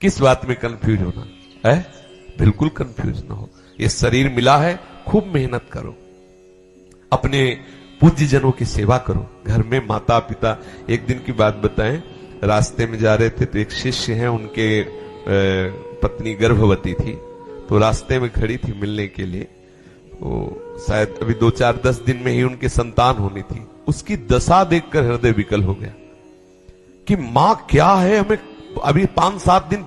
किस बात में कंफ्यूज होना है? बिल्कुल कंफ्यूज ना हो। ये शरीर मिला है, खूब मेहनत करो, अपने पूज्य जनों की सेवा करो, घर में माता पिता। एक दिन की बात बताएं, रास्ते में जा रहे थे तो एक शिष्य हैं, उनके पत्नी गर्भवती थी, तो रास्ते में खड़ी थी मिलने के लिए। तो शायद अभी 2-4-10 दिन में ही उनके संतान होनी थी। उसकी दशा देखकर हृदय विकल हो गया कि मां क्या है, हमें अभी 5-7 दिन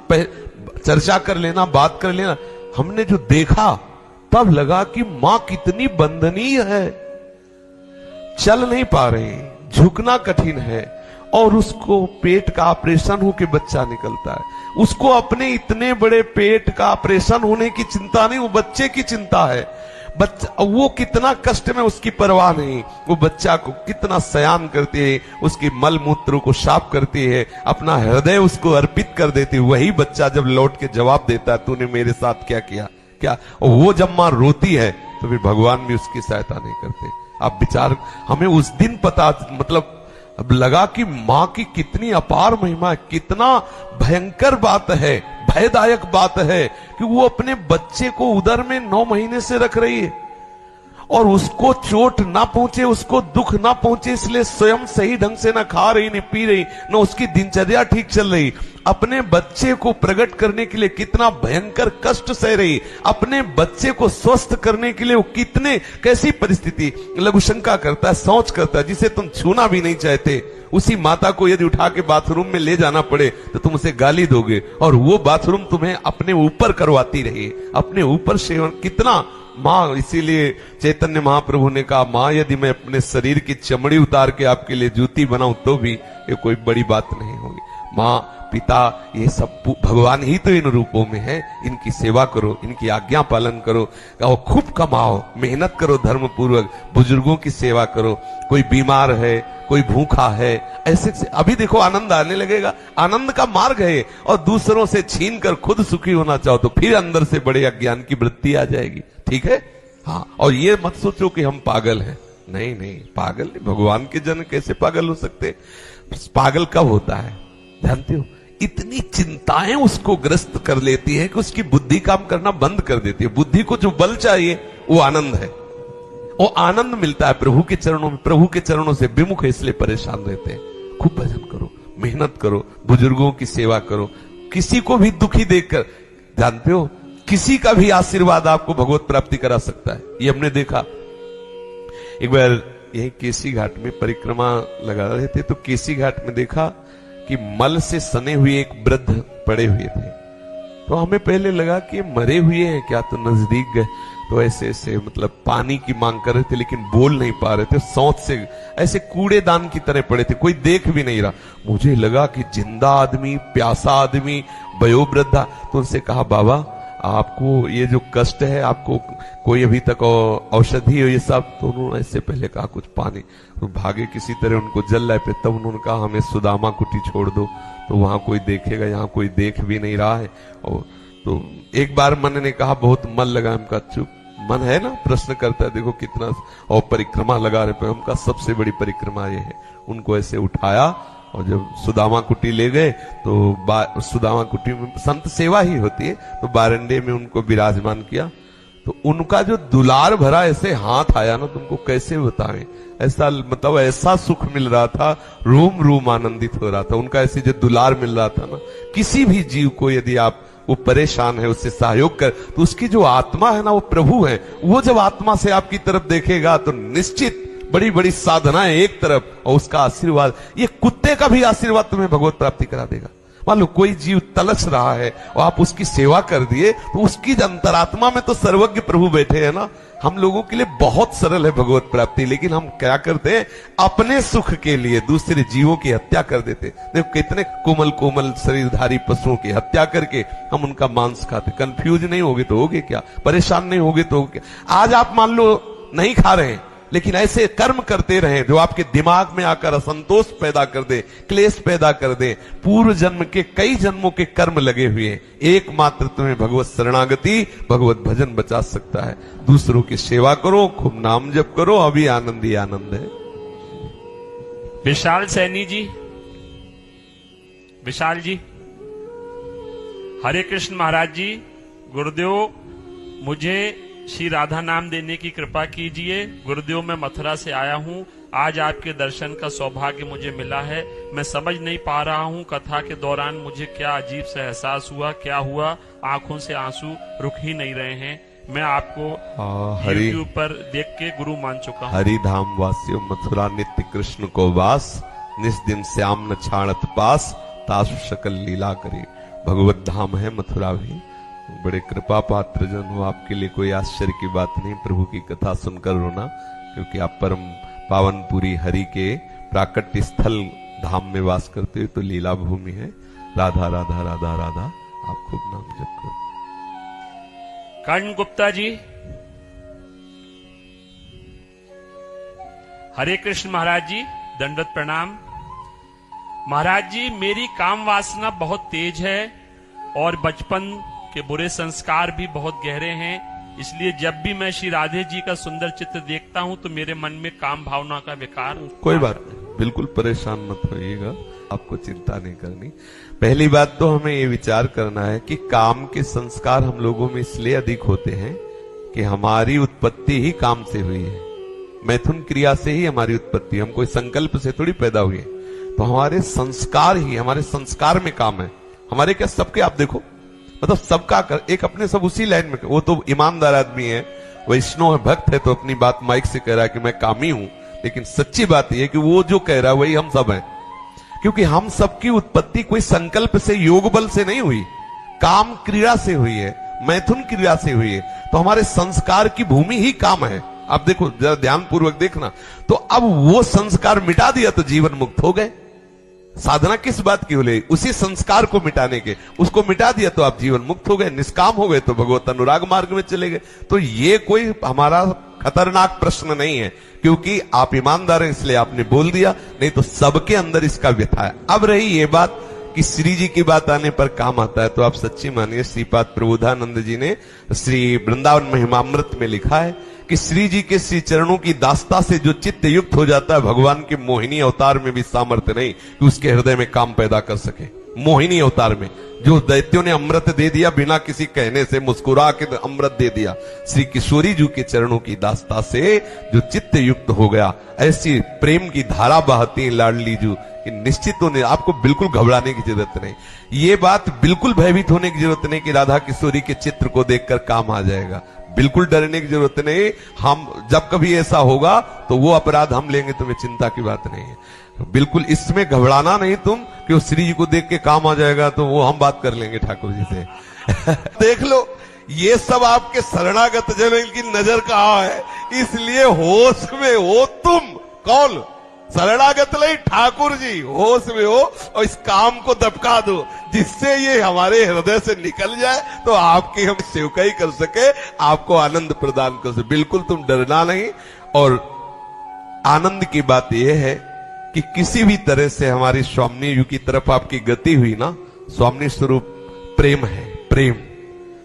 चर्चा कर लेना, बात कर लेना। हमने जो देखा तब लगा कि मां कितनी बंधनीय है, चल नहीं पा रही, झुकना कठिन है, और उसको पेट का ऑपरेशन होकर बच्चा निकलता है। उसको अपने इतने बड़े पेट का ऑपरेशन होने की चिंता नहीं, वो बच्चे की चिंता है। बच्चा वो कितना कष्ट में, उसकी परवाह नहीं। वो बच्चा को कितना सयान करती है, उसकी मल मूत्र को साफ करती है, अपना हृदय उसको अर्पित कर देती है। वही बच्चा जब लौट के जवाब देता है, तूने मेरे साथ क्या किया, क्या। और वो जब मां रोती है तो फिर भगवान भी उसकी सहायता नहीं करते। आप विचार, हमें उस दिन पता, मतलब अब लगा कि मां की कितनी अपार महिमा है, कितना भयंकर बात है, भयदायक बात है कि वो अपने बच्चे को उदर में 9 महीने से रख रही है, और उसको चोट ना पहुंचे, उसको दुख ना पहुंचे, इसलिए स्वयं सही ढंग से ना खा रही, न पी रही, न उसकी दिनचर्या ठीक चल रही। अपने बच्चे को प्रकट करने के लिए कितना भयंकर कष्ट सह रही, अपने बच्चे को स्वस्थ करने के लिए वो कितने, कैसी परिस्थिति। लघुशंका करता है, सोच करता है, जिसे तुम छूना भी नहीं चाहते, उसी माता को यदि उठा के बाथरूम में ले जाना पड़े तो तुम उसे गाली दोगे, और वो बाथरूम तुम्हें अपने ऊपर करवाती रही, अपने ऊपर सेवन। कितना मां, इसीलिए चैतन्य महाप्रभु ने कहा, मां यदि मैं अपने शरीर की चमड़ी उतार के आपके लिए जूती बनाऊं तो भी ये कोई बड़ी बात नहीं होगी। मां पिता ये सब भगवान ही तो इन रूपों में है। इनकी सेवा करो, इनकी आज्ञा पालन करो, और खूब कमाओ, मेहनत करो धर्म पूर्वक, बुजुर्गों की सेवा करो। कोई बीमार है, कोई भूखा है, ऐसे अभी देखो आनंद आने लगेगा, आनंद का मार्ग है। और दूसरों से छीन कर खुद सुखी होना चाहो तो फिर अंदर से बड़े अज्ञान की वृत्ति आ जाएगी। ठीक है, हाँ। और ये मत सोचो कि हम पागल हैं, नहीं नहीं, पागल नहीं। भगवान के जन कैसे पागल हो सकते? पागल कब होता है जानते हो? इतनी चिंताएं उसको ग्रस्त कर लेती है कि उसकी बुद्धि काम करना बंद कर देती है। बुद्धि को जो बल चाहिए वो आनंद है, वो आनंद मिलता है प्रभु के चरणों में। प्रभु के चरणों से विमुख है, इसलिए परेशान रहते हैं। खूब भजन करो, मेहनत करो, बुजुर्गों की सेवा करो। किसी को भी दुखी देखकर, जानते हो, किसी का भी आशीर्वाद आपको भगवत प्राप्ति करा सकता है। ये हमने देखा। एक बार यही केसी घाट में परिक्रमा लगा रहे थे, तो केसी घाट में देखा कि मल से सने हुए एक वृद्ध पड़े हुए थे। तो हमें पहले लगा कि मरे हुए हैं क्या, तो नजदीक गए तो ऐसे ऐसे मतलब पानी की मांग कर रहे थे, लेकिन बोल नहीं पा रहे थे, सोच से ऐसे कूड़ेदान की तरह पड़े थे, कोई देख भी नहीं रहा। मुझे लगा कि जिंदा आदमी, प्यासा आदमी, वयोवृद्धा। तो उनसे कहा, बाबा आपको ये जो कष्ट है, आपको कोई अभी तक औषधि हो ये सब? तो उन्होंने ऐसे पहले कहा कुछ पानी, तो भागे किसी तरह उनको जल रहे पे। तब उन्होंने कहा हमें सुदामा कुटी छोड़ दो, तो वहां कोई देखेगा, यहाँ कोई देख भी नहीं रहा है। और तो एक बार मन ने कहा, बहुत मन लगा, हमका चुप, मन है ना, प्रश्न करता है, देखो कितना, और परिक्रमा लगा रहे पे, हमका सबसे बड़ी परिक्रमा ये है। उनको ऐसे उठाया और जब सुदामा कुटी ले गए तो सुदामा कुटी में संत सेवा ही होती है, तो बारंडे में उनको विराजमान किया। तो उनका जो दुलार भरा ऐसे हाथ आया ना, तुमको कैसे बताएं, ऐसा मतलब ऐसा सुख मिल रहा था, रोम रोम आनंदित हो रहा था। उनका ऐसे जो दुलार मिल रहा था ना, किसी भी जीव को यदि आप, वो परेशान है, उससे सहयोग कर, तो उसकी जो आत्मा है ना, वो प्रभु है। वो जब आत्मा से आपकी तरफ देखेगा तो निश्चित बड़ी बड़ी साधनाएं एक तरफ, और उसका आशीर्वाद, ये कुत्ते का भी आशीर्वाद तुम्हें भगवत प्राप्ति करा देगा। मान लो कोई जीव तलस रहा है और आप उसकी सेवा कर दिए, तो उसकी अंतरात्मा में तो सर्वज्ञ प्रभु बैठे हैं ना। हम लोगों के लिए बहुत सरल है भगवत प्राप्ति, लेकिन हम क्या करते हैं, अपने सुख के लिए दूसरे जीवों की हत्या कर देते। देखो कितने कोमल कोमल शरीरधारी पशुओं की हत्या करके हम उनका मांस खाते। कंफ्यूज नहीं होगे तो होगे क्या, परेशान नहीं होगे तो होगे क्या। आज आप मान लो नहीं खा रहे हैं, लेकिन ऐसे कर्म करते रहें जो आपके दिमाग में आकर असंतोष पैदा कर दे, क्लेश पैदा कर दे। पूर्व जन्म के कई जन्मों के कर्म लगे हुए हैं, एकमात्र तुम्हें भगवत शरणागति, भगवत भजन बचा सकता है। दूसरों की सेवा करो, खूब नाम जप करो, अभी आनंद ही आनंद है। विशाल सैनी जी, विशाल जी, हरे कृष्ण महाराज जी, गुरुदेव मुझे श्री राधा नाम देने की कृपा कीजिए। गुरुदेव मैं मथुरा से आया हूँ, आज आपके दर्शन का सौभाग्य मुझे मिला है। मैं समझ नहीं पा रहा हूँ कथा के दौरान मुझे क्या अजीब सा एहसास हुआ, क्या हुआ, आंखों से आंसू रुक ही नहीं रहे हैं। मैं आपको यूट्यूब पर देख के गुरु मान चुका हूँ। हरि धाम वासियों, मथुरा नित्य कृष्ण को वास, निस दिन श्याम न छाणत पास, तासु सकल लीला करे। भगवत धाम है मथुरा भी। बड़े कृपा पात्र जन हो, आपके लिए कोई आश्चर्य की बात नहीं प्रभु की कथा सुनकर रोना, क्योंकि आप परम पावनपुरी हरि के प्राकट्य स्थल धाम में वास करते हो, तो लीला भूमि है। राधा राधा राधा राधा आप खूब नाम जप करो। कर्ण गुप्ता जी, हरे कृष्ण महाराज जी, दंडवत प्रणाम। महाराज जी, मेरी काम वासना बहुत तेज है और बचपन के बुरे संस्कार भी बहुत गहरे हैं, इसलिए जब भी मैं श्री राधे जी का सुंदर चित्र देखता हूं तो मेरे मन में काम भावना का विकार। कोई बात नहीं, बिल्कुल परेशान मत होइएगा, आपको चिंता नहीं करनी। पहली बात तो हमें ये विचार करना है कि काम के संस्कार हम लोगों में इसलिए अधिक होते हैं कि हमारी उत्पत्ति ही काम से हुई है। मैथुन क्रिया से ही हमारी उत्पत्ति, हम कोई संकल्प से थोड़ी पैदा हुए। तो हमारे संस्कार ही, हमारे संस्कार में काम है। हमारे क्या सबके, आप देखो मतलब सबका एक अपने सब उसी लाइन में, वो तो ईमानदार आदमी है, वैष्णव है, भक्त है, तो अपनी बात माइक से कह रहा है कि मैं कामी हूं, लेकिन सच्ची बात यह है कि वो जो कह रहा है वही हम सब हैं। क्योंकि हम सबकी उत्पत्ति कोई संकल्प से, योग बल से नहीं हुई, काम क्रिया से हुई है, मैथुन क्रिया से हुई है। तो हमारे संस्कार की भूमि ही काम है। आप देखो, जरा ध्यान पूर्वक देखना। तो अब वो संस्कार मिटा दिया तो जीवन मुक्त हो गए। साधना किस बात की बोले? उसी संस्कार को मिटाने के। उसको मिटा दिया तो आप जीवन मुक्त हो गए, निष्काम हो गए, तो भगवत अनुराग मार्ग में चले गए। तो ये कोई हमारा खतरनाक प्रश्न नहीं है, क्योंकि आप ईमानदार हैं इसलिए आपने बोल दिया, नहीं तो सबके अंदर इसका व्यथा है। अब रही ये बात कि श्री जी की बात आने पर काम आता है, तो आप सच्ची मानिए, श्रीपाद प्रबोधानंद जी ने श्री वृंदावन महिमामृत में लिखा है कि श्री जी के श्री चरणों की दास्ता से जो चित्त युक्त हो जाता है, भगवान के मोहिनी अवतार में भी सामर्थ्य नहीं कि उसके हृदय में काम पैदा कर सके। मोहिनी अवतार में जो दैत्यों ने अमृत दे दिया, बिना किसी कहने से मुस्कुरा के अमृत दे दिया, श्री किशोरी जी के चरणों की दास्ता से जो चित्त युक्त हो गया, ऐसी प्रेम की धारा बहती है लाडली जू कि निश्चित होने, आपको बिल्कुल घबराने की जरूरत नहीं। ये बात बिल्कुल भयभीत होने की जरूरत नहीं कि राधा किशोरी के चित्र को देखकर काम आ जाएगा। बिल्कुल डरने की जरूरत नहीं। हम जब कभी ऐसा होगा तो वो अपराध हम लेंगे, तुम्हें चिंता की बात नहीं है। बिल्कुल इसमें घबराना नहीं तुम कि वो श्री जी को देख के काम आ जाएगा, तो वो हम बात कर लेंगे ठाकुर जी से। देख लो, ये सब आपके शरणागत जनों की नजर कहाँ है, इसलिए होश में हो तुम। कौन? शरणागत नहीं, ठाकुर जी। होश में हो और इस काम को दबका दो, जिससे ये हमारे हृदय से निकल जाए, तो आपकी हम सेवकाई कर सके, आपको आनंद प्रदान कर सके। बिल्कुल तुम डरना नहीं। और आनंद की बात यह है कि किसी भी तरह से हमारी स्वामी जी की तरफ आपकी गति हुई ना, स्वामी स्वरूप प्रेम है, प्रेम।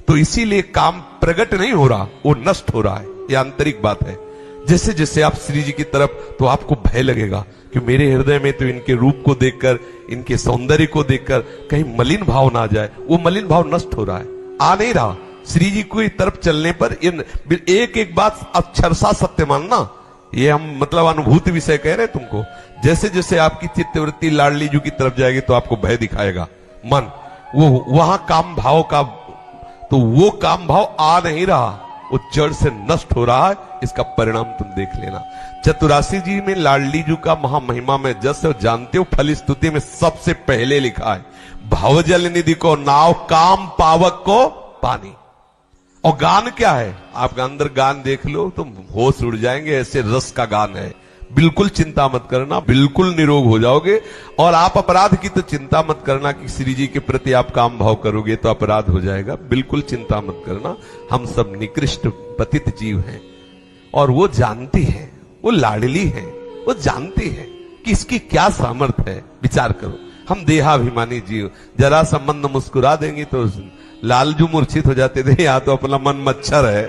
तो इसीलिए काम प्रकट नहीं हो रहा, वो नष्ट हो रहा है। ये आंतरिक बात है। जैसे जैसे आप श्री जी की तरफ, तो आपको भय लगेगा कि मेरे हृदय में तो इनके रूप को देखकर, इनके सौंदर्य को देखकर कहीं मलिन भाव ना आ जाए। वो मलिन भाव नष्ट हो रहा है, आ नहीं रहा। श्री जी की तरफ चलने पर एक एक बात अक्षरशः सत्य मानना, ये हम मतलब अनुभूति विषय कह रहे हैं तुमको। जैसे जैसे आपकी चित्तवृत्ति लाडली जी की तरफ जाएगी तो आपको भय दिखाएगा मन, वो वहां काम भाव का, तो वो काम भाव आ नहीं रहा, वो जड़ से नष्ट हो रहा है। इसका परिणाम तुम देख लेना। चतुरासी जी में लाडली जी का महामहिमा में जस जानते हो, फल स्तुति में सबसे पहले लिखा है, भवजल निधि को नाव, काम पावक को पानी। और गान क्या है? आपका अंदर गान देख लो, तुम होश उड़ जाएंगे, ऐसे रस का गान है। बिल्कुल चिंता मत करना, बिल्कुल निरोग हो जाओगे। और आप अपराध की तो चिंता मत करना कि श्री जी के प्रति आप काम भाव करोगे तो अपराध हो जाएगा, बिल्कुल चिंता मत करना। हम सब निकृष्ट पतित जीव हैं और वो जानती है, वो लाडली है, वो जानती है कि इसकी क्या सामर्थ्य है। विचार करो, हम देहाभिमानी जीव, जरा संबंध मुस्कुरा देंगे तो लालजू मूर्छित हो जाते थे, या तो अपना मन मच्छर है।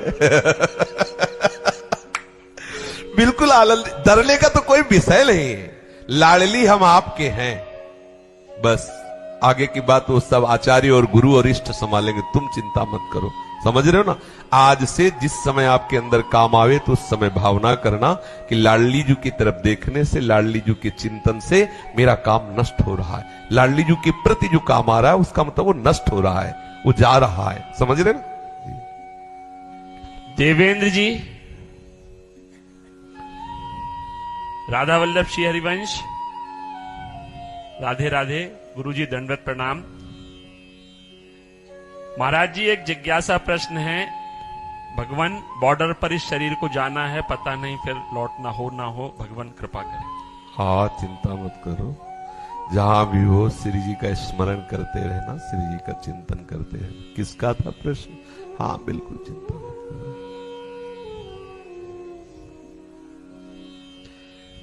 बिल्कुल डरने का तो कोई विषय नहीं है। लाडली हम आपके हैं, बस आगे की बात वो सब आचार्य और गुरु और इष्ट संभालेंगे, तुम चिंता मत करो। समझ रहे हो ना? आज से जिस समय आपके अंदर काम आवे तो उस समय भावना करना कि लाडली जी की तरफ देखने से, लाडली जी के चिंतन से मेरा काम नष्ट हो रहा है। लाडली जी के प्रति जो काम आ रहा है उसका मतलब वो नष्ट हो रहा है, वो जा रहा है। समझ रहे ना? देवेंद्र जी, राधा वल्लभ श्री हरिवंश, राधे राधे। गुरुजी दंडवत प्रणाम। महाराज जी, एक जिज्ञासा प्रश्न है। भगवान बॉर्डर पर इस शरीर को जाना है, पता नहीं फिर लौटना हो ना हो, भगवान कृपा करें। हाँ, चिंता मत करो, जहां भी हो श्री जी का स्मरण करते रहना, श्री जी का चिंतन करते रहना। किसका था प्रश्न? हाँ बिल्कुल, चिंता मत करो।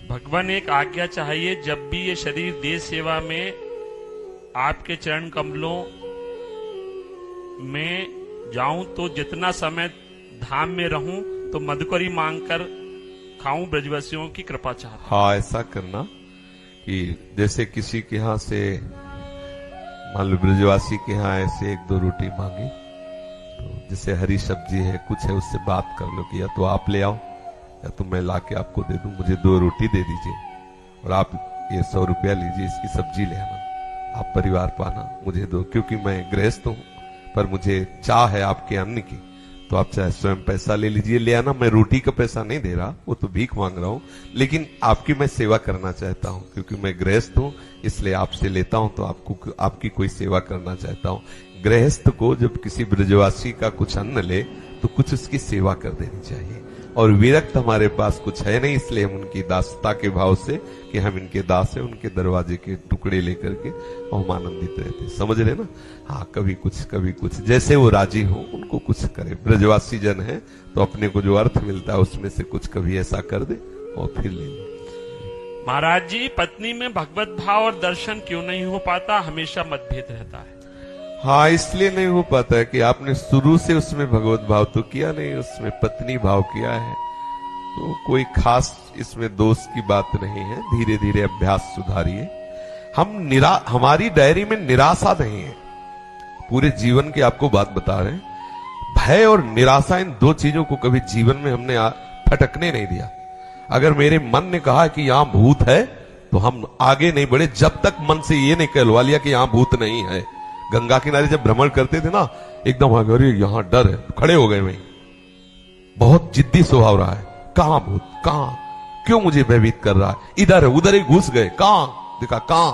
भगवान एक आज्ञा चाहिए, जब भी ये शरीर देश सेवा में आपके चरण कमलों में जाऊं तो जितना समय धाम में रहूं तो मधुकरी मांगकर खाऊं, ब्रजवासियों की कृपा चाहता। हाँ, ऐसा करना कि जैसे किसी के यहां से, मान लो ब्रजवासी के यहां ऐसे 1-2 रोटी मांगी, तो जैसे हरी सब्जी है, कुछ है, उससे बात कर लो कि या तो आप ले आओ या तो मैं लाके आपको दे दूं, मुझे 2 रोटी दे दीजिए और आप ये 100 रुपया लीजिए, इसकी सब्जी ले आना, आप परिवार पाना, मुझे दो, क्योंकि मैं गृहस्थ हूं पर मुझे चाह है आपके अन्न की। तो आप चाहे स्वयं पैसा ले लीजिए, ले आना, मैं रोटी का पैसा नहीं दे रहा, वो तो भीख मांग रहा हूं, लेकिन आपकी मैं सेवा करना चाहता हूं, क्योंकि मैं गृहस्थ हूं इसलिए आपसे लेता हूं, तो आपको आपकी कोई सेवा करना चाहता हूं। गृहस्थ को जब किसी ब्रजवासी का कुछ अन्न ले तो कुछ उसकी सेवा कर देनी चाहिए। और विरक्त हमारे पास कुछ है नहीं, इसलिए हम उनकी दासता के भाव से कि हम इनके दास हैं, उनके दरवाजे के टुकड़े लेकर के हम आनंदित रहते। समझ रहे ना? हाँ, कभी कुछ, जैसे वो राजी हो उनको कुछ करे। ब्रजवासी जन है तो अपने को जो अर्थ मिलता है उसमें से कुछ कभी ऐसा कर दे और फिर ले ले। महाराज जी, पत्नी में भगवत भाव और दर्शन क्यों नहीं हो पाता? हमेशा मतभेद रहता है। हाँ, इसलिए नहीं हो पाता है कि आपने शुरू से उसमें भगवत भाव तो किया नहीं, उसमें पत्नी भाव किया है। तो कोई खास इसमें दोष की बात नहीं है, धीरे धीरे अभ्यास सुधारिए। हमारी डायरी में निराशा नहीं है, पूरे जीवन की आपको बात बता रहे हैं। भय और निराशा, इन 2 चीजों को कभी जीवन में हमने फटकने नहीं दिया। अगर मेरे मन ने कहा कि यहां भूत है तो हम आगे नहीं बढ़े, जब तक मन से ये नहीं कहलवा लिया कि यहां भूत नहीं है। गंगा किनारे जब भ्रमण करते थे ना, एकदम अरे यहां डर है, खड़े हो गए वहीं, बहुत जिद्दी स्वभाव रहा है, कहां भूत, कहां, क्यों मुझे भयभीत कर रहा है, इधर है, उधर ही घुस गए, कहां देखा, कहां,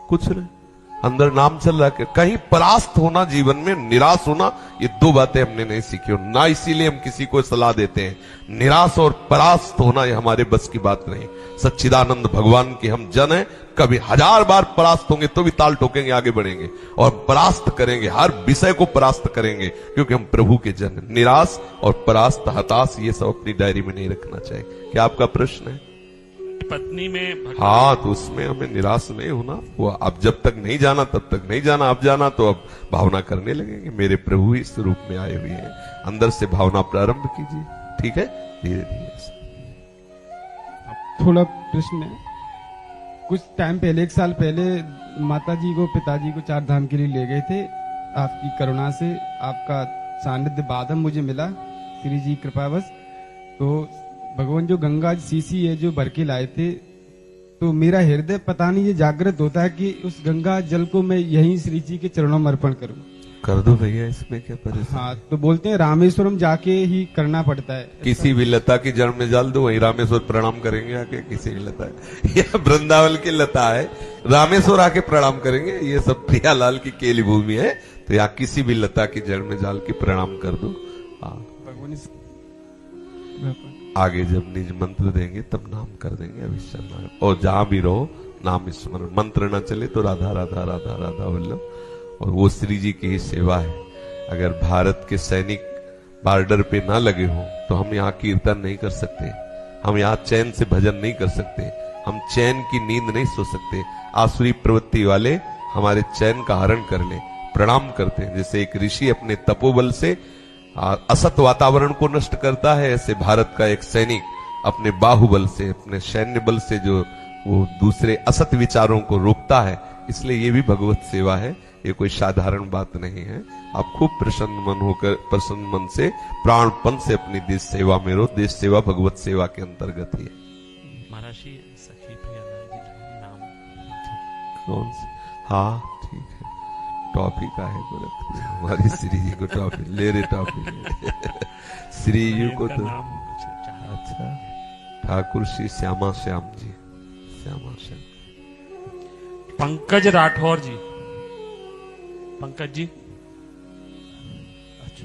कुछ नहीं, अंदर नाम चल रहा है। कहीं परास्त होना, जीवन में निराश होना, ये 2 बातें हमने नहीं सीखी ना, इसीलिए हम किसी को सलाह देते हैं। निराश और परास्त होना ये हमारे बस की बात नहीं। सच्चिदानंद भगवान के हम जन हैं, कभी 1000 बार परास्त होंगे तो भी ताल ठोकेंगे, आगे बढ़ेंगे और परास्त करेंगे, हर विषय को परास्त करेंगे, क्योंकि हम प्रभु के जन हैं। निराश और परास्त, हताश, ये सब अपनी डायरी में नहीं रखना चाहिए। क्या आपका प्रश्न है? पत्नी में हाँ, तो उसमें हमें निराश नहीं होना। वो अब जब तक नहीं जाना तब तक नहीं जाना, अब जाना तो अब भावना करने लगेंगे, मेरे प्रभु इस रूप में आए हुए हैं। अंदर से भावना प्रारंभ कीजिए, ठीक है, धीरे धीरे। थोड़ा प्रश्न है। कुछ टाइम पहले, 1 साल पहले माता जी को, पिताजी को 4 धाम के लिए ले गए थे। आपकी करुणा से आपका सानिध्य बादम मुझे मिला, श्री जी कृपावश। तो भगवान जो गंगा सीसी है जो भर के लाए थे, तो मेरा हृदय पता नहीं ये जागृत होता है कि उस गंगा जल को मैं यहीं श्री जी के चरणों में अर्पण करूं। कर दो भैया, इसमें क्या परेशानी? हाँ, तो बोलते हैं रामेश्वरम जाके ही करना पड़ता है। किसी भी लता की जड़ में डाल दो, वहीं रामेश्वर प्रणाम करेंगे आके। किसी भी लता है, यह वृंदावन की लता है, रामेश्वर आके प्रणाम करेंगे। ये सब प्रियालाल की केली भूमि है, तो यहाँ किसी भी लता की जड़ में डाल के प्रणाम कर दो। हाँ, आगे जब निज मंत्र देंगे तब नाम कर देंगे अभिषेक। और जहां भी रहो नाम स्मरण, मंत्र न चले तो राधा राधा राधा राधा वल्लभ, और वो श्री जी की ही सेवा है। अगर भारत के सैनिक बॉर्डर पे ना लगे हो तो हम यहाँ कीर्तन नहीं कर सकते, हम यहाँ चैन से भजन नहीं कर सकते, हम चैन की नींद नहीं सो सकते। आसुरी प्रवृत्ति वाले हमारे चैन का हरण कर ले, प्रणाम करते हैं। जैसे एक ऋषि अपने तपोबल से असत वातावरण को नष्ट करता है, ऐसे भारत का एक सैनिक अपने बाहुबल से, अपने सैन्य बल से जो वो दूसरे असत विचारों को रोकता है, इसलिए ये भी भगवत सेवा है, ये कोई साधारण बात नहीं है। आप खूब प्रसन्न मन होकर, प्रसन्न मन से, प्राणपन से अपनी देश सेवा में रहो। देश सेवा भगवत सेवा के अंतर्गत ही है। महाराज जी, सखी प्रिया नाम कौन से? हाँ ठीक है, टॉफी का है गोरख, हमारी श्री जी को टॉफी ले रहे, टॉफी श्री जी को तो नाम कुछ चाहा। अच्छा, ठाकुर श्री श्यामा श्याम जी, श्यामा श्याम। पंकज राठौर जी, पंकज जी, अच्छा।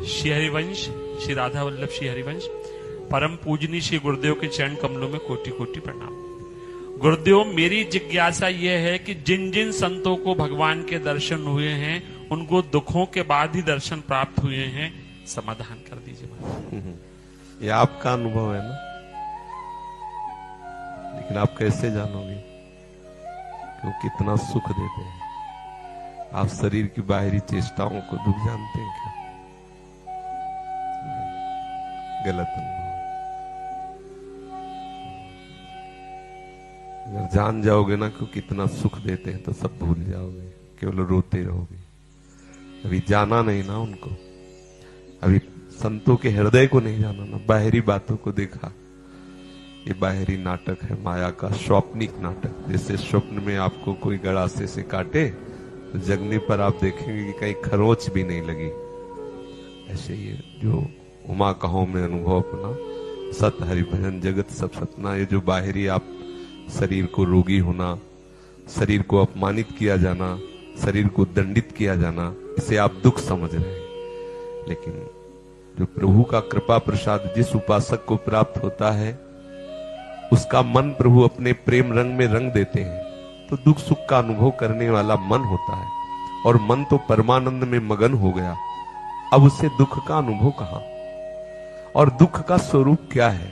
श्री हरिवंश, श्री राधा वल्लभ श्री हरिवंश, परम पूजनीय श्री गुरुदेव के चरण कमलों में कोटि कोटि प्रणाम। गुरुदेव, मेरी जिज्ञासा यह है कि जिन जिन संतों को भगवान के दर्शन हुए हैं, उनको दुखों के बाद ही दर्शन प्राप्त हुए हैं, समाधान कर दीजिए महाराज। ये आपका अनुभव है ना, लेकिन आप कैसे जानोगे कि वो कितना सुख देते हैं? आप शरीर की बाहरी चेष्टाओं को दुख जानते हैं क्या? गलत अनुभव। अगर जान जाओगे ना कि कितना सुख देते हैं तो सब भूल जाओगे, केवल रोते रहोगे। अभी जाना नहीं ना उनको, अभी संतों के हृदय को नहीं जाना ना, बाहरी बातों को देखा। ये बाहरी नाटक है, माया का स्वप्निक नाटक। जैसे स्वप्न में आपको कोई गड़ासे से काटे तो जगने पर आप देखेंगे कि कहीं खरोच भी नहीं लगी। ऐसे ये जो उमा कहो में अनुभव अपना, सत हरि भजन जगत सब सतना, ये जो बाहरी आप शरीर को रोगी होना, शरीर को अपमानित किया जाना, शरीर को दंडित किया जाना, इसे आप दुख समझ रहे हैं। लेकिन जो प्रभु का कृपा प्रसाद जिस उपासक को प्राप्त होता है, उसका मन प्रभु अपने प्रेम रंग में रंग देते हैं, तो दुख सुख का अनुभव करने वाला मन होता है। और मन तो परमानंद में मगन हो गया, अब उसे दुख का अनुभव कहां? और दुख का स्वरूप क्या है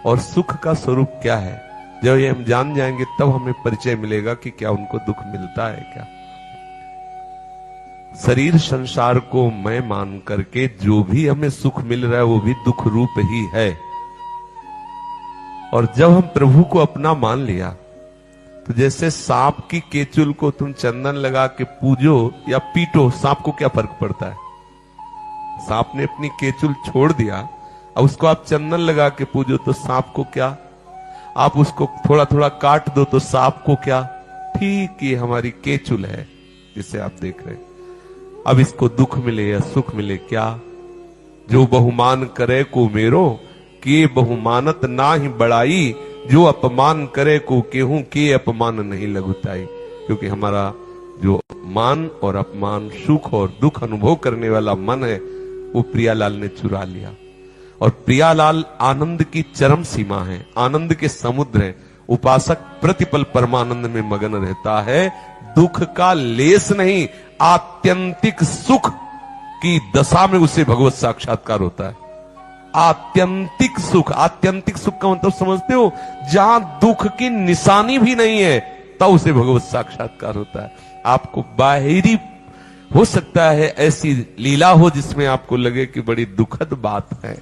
और सुख का स्वरूप क्या है, जब ये हम जान जाएंगे तब हमें परिचय मिलेगा कि क्या उनको दुख मिलता है क्या। शरीर संसार को मैं मान करके जो भी हमें सुख मिल रहा है वो भी दुख रूप ही है। और जब हम प्रभु को अपना मान लिया, तो जैसे सांप की केचुल को तुम चंदन लगा के पूजो या पीटो, सांप को क्या फर्क पड़ता है? सांप ने अपनी केचुल छोड़ दिया, अब उसको आप चंदन लगा के पूजो तो सांप को क्या? आप उसको थोड़ा थोड़ा काट दो तो सांप को क्या? ठीक ये हमारी केचुल है जिसे आप देख रहे हैं। अब इसको दुख मिले या सुख मिले क्या? जो बहुमान करे को मेरो, के बहुमानत ना ही बड़ाई, जो अपमान करे को केहूं के अपमान नहीं लघुताई। क्योंकि हमारा जो मान और अपमान, सुख और दुख अनुभव करने वाला मन है, वो प्रियालाल ने चुरा लिया। और प्रियालाल आनंद की चरम सीमा है, आनंद के समुद्र है। उपासक प्रतिपल परमानंद में मगन रहता है, दुख का लेस नहीं, आत्यंतिक सुख की दशा में उसे भगवत साक्षात्कार होता है। आत्यंतिक सुख, आत्यंतिक सुख का मतलब समझते हो? जहां दुख की निशानी भी नहीं है तब उसे भगवत साक्षात्कार होता है। आपको बाहरी हो सकता है ऐसी लीला हो जिसमें आपको लगे कि बड़ी दुखद बात है,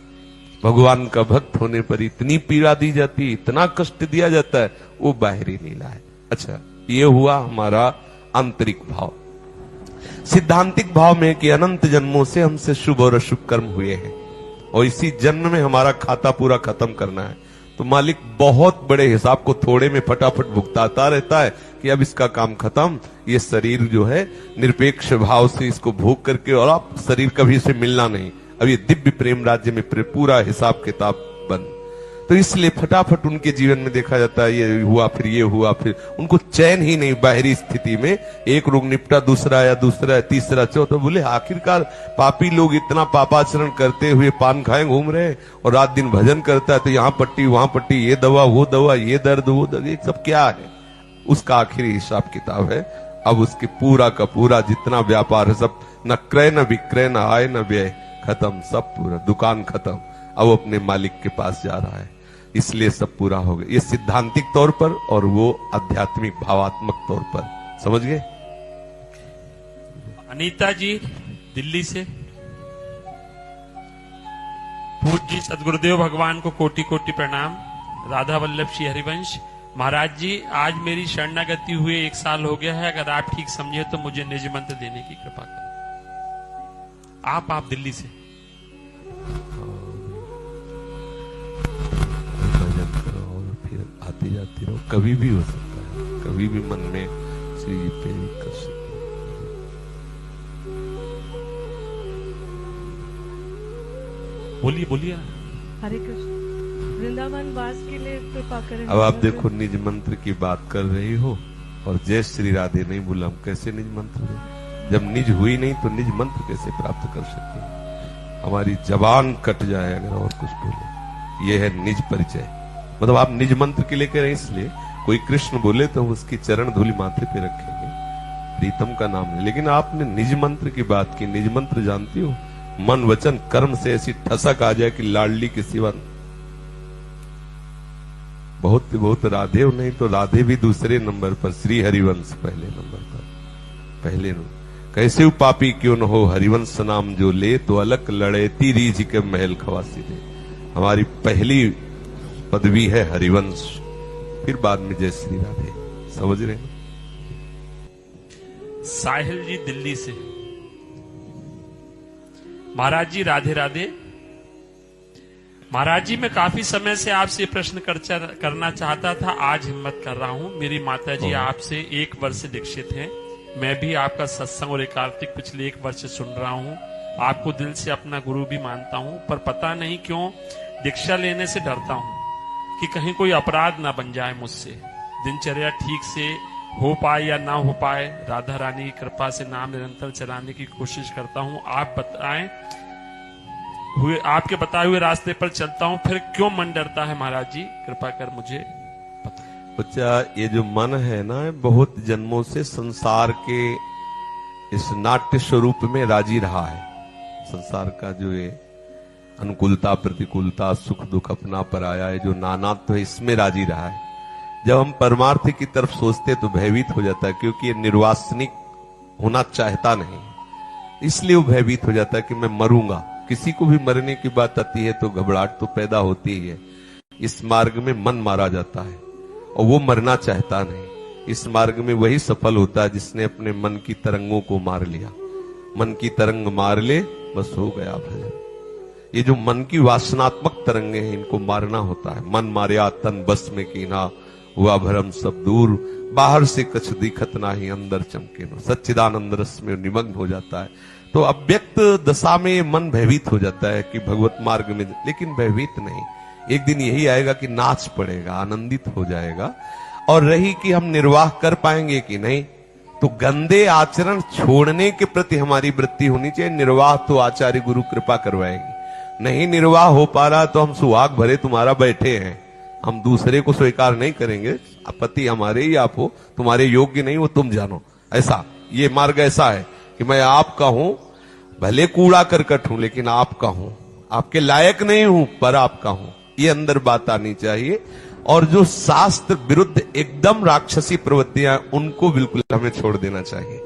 भगवान का भक्त होने पर इतनी पीड़ा दी जाती है, इतना कष्ट दिया जाता है, वो बाहरी लीला है। अच्छा, ये हुआ हमारा आंतरिक भाव। सिद्धांतिक भाव में कि अनंत जन्मों से हमसे शुभ और अशुभ कर्म हुए हैं और इसी जन्म में हमारा खाता पूरा खत्म करना है, तो मालिक बहुत बड़े हिसाब को थोड़े में फटाफट भुगताता रहता है कि अब इसका काम खत्म। ये शरीर जो है निरपेक्ष भाव से इसको भोग करके, और आप शरीर कभी से मिलना नहीं, अब ये दिव्य प्रेम राज्य में पूरा हिसाब किताब बंद। तो इसलिए फटाफट उनके जीवन में देखा जाता है, ये हुआ फिर ये हुआ, फिर उनको चैन ही नहीं। बाहरी स्थिति में एक रोग निपटा, दूसरा या दूसरा तीसरा चौथा, बोले आखिरकार पापी लोग इतना पापाचरण करते हुए पान खाए घूम रहे हैं और रात दिन भजन करता है, तो यहाँ पट्टी वहां पट्टी, ये दवा वो दवा, ये दर्द वो दर्द, ये सब क्या है? उसका आखिरी हिसाब किताब है। अब उसके पूरा का पूरा जितना व्यापार है सब, न क्रय न विक्रय न आय न व्यय, खत्म, सब पूरा दुकान खत्म। अब अपने मालिक के पास जा रहा है, इसलिए सब पूरा हो गया। ये सिद्धांतिक तौर पर और वो आध्यात्मिक भावात्मक तौर पर, समझ गए? अनीता जी दिल्ली से, पूज्य सदगुरुदेव भगवान को कोटि कोटि प्रणाम। राधा वल्लभ श्री हरिवंश, महाराज जी, आज मेरी शरणागति हुए 1 साल हो गया है। अगर आप ठीक समझे तो मुझे निज मंत्र देने की कृपा करें। आप दिल्ली से भजन करो और फिर आती जाती रहो। कभी भी हो सकता है, कभी भी मन में श्री जी प्रेरित कर सकते। बोलिए बोलिए। हरे कृष्ण। वृंदावन वास के लिए कृपा करें। अब आप देखो, निज मंत्र की बात कर रही हो और जय श्री राधे नहीं बोला, हम कैसे निज मंत्र दें? जब निज हुई नहीं तो निज मंत्र कैसे प्राप्त कर सकते हैं? हमारी जबान कट जाए अगर और कुछ बोले। यह है निज परिचय। मतलब आप निज मंत्र के लिए कह रहे हैं, इसलिए कोई कृष्ण बोले तो उसकी चरण धूलि माथे पे रखेंगे, प्रीतम का नाम है। लेकिन आपने निज मंत्र की बात की। निज मंत्र जानती हो, मन वचन कर्म से ऐसी ठसक आ जाए कि लाडली के सिवा बहुत राधे हो, नहीं तो राधे भी दूसरे नंबर पर, श्री हरिवंश पहले नंबर पर। पहले कैसे पापी क्यों न हो, हरिवंश नाम जो ले तो अलग लड़ेती रीझ के महल खवासी दे। हमारी पहली पदवी है हरिवंश, फिर बाद में जय श्री राधे। समझ रहे हैं? साहिल जी दिल्ली से। महाराज जी राधे राधे। महाराज जी, मैं काफी समय से आपसे प्रश्न करना चाहता था, आज हिम्मत कर रहा हूं। मेरी माता जी आपसे 1 वर्ष से दीक्षित हैं। मैं भी आपका सत्संग और एकार्तिक पिछले 1 वर्ष से सुन रहा हूं। आपको दिल से अपना गुरु भी मानता हूं, पर पता नहीं क्यों दीक्षा लेने से डरता हूं कि कहीं कोई अपराध ना बन जाए मुझसे। दिनचर्या ठीक से हो पाए या ना हो पाए, राधा रानी की कृपा से नाम निरंतर चलाने की कोशिश करता हूं। आप बताएं, आपके बताए हुए रास्ते पर चलता हूं, फिर क्यों मन डरता है? महाराज जी कृपा कर मुझे बताएं। बच्चा, ये जो मन है ना, बहुत जन्मों से संसार के इस नाट्य स्वरूप में राजी रहा है। संसार का जो ये अनुकूलता प्रतिकूलता, सुख दुख, अपना पराया है, जो नानात्व है, इसमें राजी रहा है। जब हम परमार्थ की तरफ सोचते तो भयभीत हो जाता है, क्योंकि ये निर्वासनिक होना चाहता नहीं, इसलिए वो भयभीत हो जाता है कि मैं मरूंगा। किसी को भी मरने की बात आती है तो घबराहट तो पैदा होती ही है। इस मार्ग में मन मारा जाता है और वो मरना चाहता नहीं। इस मार्ग में वही सफल होता है जिसने अपने मन की तरंगों को मार लिया। मन की तरंग मार ले, बस हो गया भजन। ये जो मन की वासनात्मक तरंगे हैं, इनको मारना होता है। मन मारिया तन बस में कीना, हुआ भरम सब दूर, बाहर से कछ दिखत नाही, अंदर चमके न। सच्चिदानंद रस में निमग्न हो जाता है। तो अव्यक्त दशा में मन भयभीत हो जाता है कि भगवत मार्ग में, लेकिन भयभीत नहीं। एक दिन यही आएगा कि नाच पड़ेगा, आनंदित हो जाएगा। और रही कि हम निर्वाह कर पाएंगे कि नहीं, तो गंदे आचरण छोड़ने के प्रति हमारी वृत्ति होनी चाहिए। निर्वाह तो आचार्य गुरु कृपा करवाएंगे। नहीं निर्वाह हो पा रहा तो हम सुहाग भरे तुम्हारा बैठे हैं, हम दूसरे को स्वीकार नहीं करेंगे। पति हमारे ही आप हो, तुम्हारे योग्य नहीं, वो तुम जानो। ऐसा ये मार्ग ऐसा है कि मैं आपका हूं, भले कूड़ा करकट हूं, लेकिन आपका हूं। आपके लायक नहीं हूं, पर आपका हूं। ये अंदर बात आनी चाहिए। और जो शास्त्र विरुद्ध एकदम राक्षसी प्रवृत्तियां, उनको बिल्कुल हमें छोड़ देना चाहिए।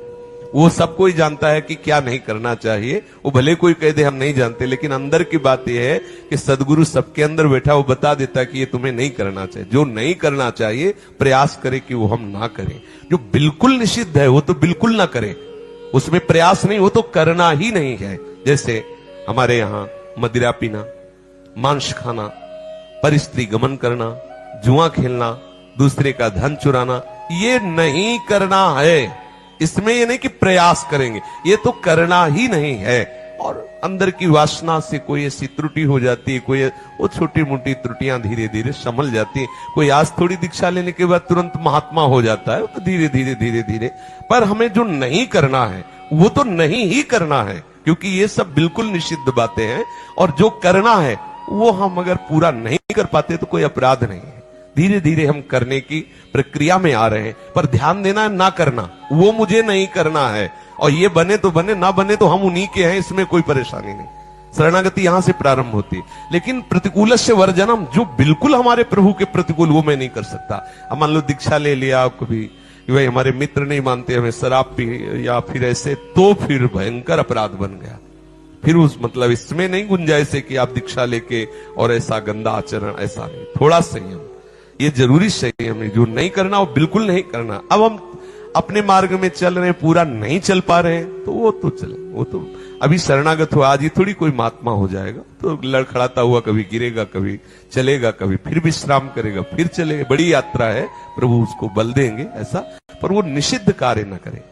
वो सब कोई जानता है कि क्या नहीं करना चाहिए। वो भले कोई कह दे हम नहीं जानते, लेकिन अंदर की बात यह है कि सदगुरु सबके अंदर बैठा, वो बता देता है कि ये तुम्हें नहीं करना चाहिए। जो नहीं करना चाहिए प्रयास करे कि वो हम ना करें। जो बिल्कुल निषिद्ध है वो तो बिल्कुल ना करें, उसमें प्रयास नहीं, वो तो करना ही नहीं है। जैसे हमारे यहाँ मदिरा पीना, मांस खाना, परस्त्री गमन करना, जुआ खेलना, दूसरे का धन चुराना, ये नहीं करना है। इसमें ये नहीं कि प्रयास करेंगे, ये तो करना ही नहीं है। और अंदर की वासना से कोई ऐसी त्रुटि हो जाती है, कोई वो छोटी मोटी त्रुटियां धीरे धीरे संभल जाती है। कोई आज थोड़ी दीक्षा लेने के बाद तुरंत महात्मा हो जाता है, तो धीरे धीरे धीरे धीरे। पर हमें जो नहीं करना है वो तो नहीं ही करना है, क्योंकि ये सब बिल्कुल निषिद्ध बातें हैं। और जो करना है वो हम अगर पूरा नहीं कर पाते तो कोई अपराध नहीं है। धीरे धीरे हम करने की प्रक्रिया में आ रहे हैं। पर ध्यान देना है, ना करना वो मुझे नहीं करना है। और ये बने तो बने, ना बने तो हम उन्हीं के हैं, इसमें कोई परेशानी नहीं। शरणागति यहां से प्रारंभ होती है। लेकिन प्रतिकूल से वर्जनम, जो बिल्कुल हमारे प्रभु के प्रतिकूल, वो मैं नहीं कर सकता। अब मान लो दीक्षा ले लिया आपको भी, भाई हमारे मित्र नहीं मानते, हमें शराब पी या फिर ऐसे, तो फिर भयंकर अपराध बन गया। फिर उस मतलब इसमें नहीं गुंजाइश है कि आप दीक्षा लेके और ऐसा गंदा आचरण, ऐसा नहीं। थोड़ा संयम, ये जरूरी संयम है। जो नहीं करना वो बिल्कुल नहीं करना। अब हम अपने मार्ग में चल रहे हैं, पूरा नहीं चल पा रहे हैं, तो वो तो चले, वो तो अभी शरणागत हो, आज ही थोड़ी कोई महात्मा हो जाएगा। तो लड़खड़ाता हुआ कभी गिरेगा, कभी चलेगा, कभी फिर विश्राम करेगा, फिर चलेगा। बड़ी यात्रा है, प्रभु उसको बल देंगे ऐसा, पर वो निषिद्ध कार्य न करे।